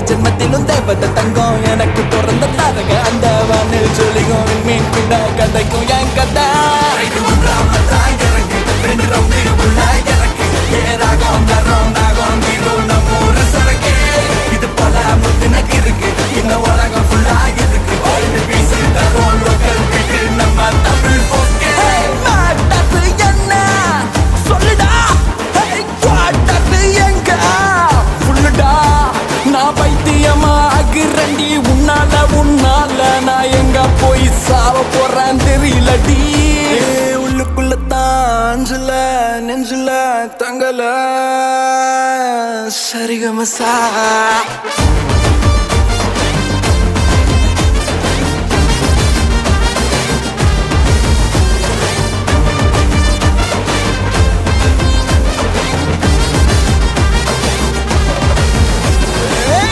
ஜென்மத்திலும் தேவத தங்கம் எனக்கு பிறந்த தாரக அந்த வானில் ஜொலிக்கும் மீன் கிட்ட கதைக்கும் என் கதை இது பல முத்தினக்கு இருக்கு இந்த உலகம் ஃபுல்லா இருக்கு வீசி தரும் லோக்கல் வீட்டு நம்ம தமிழ் என்ன சொல்லுடா எங்க ஃபுல்லுடா நான் பைத்தியமா ஆகுறண்டி உன்னால நான் எங்க போய் சாவ போறேன் தெரியலடி உள்ளுக்குள்ளத்தான் நெஞ்சுல தங்கல சரிகமசா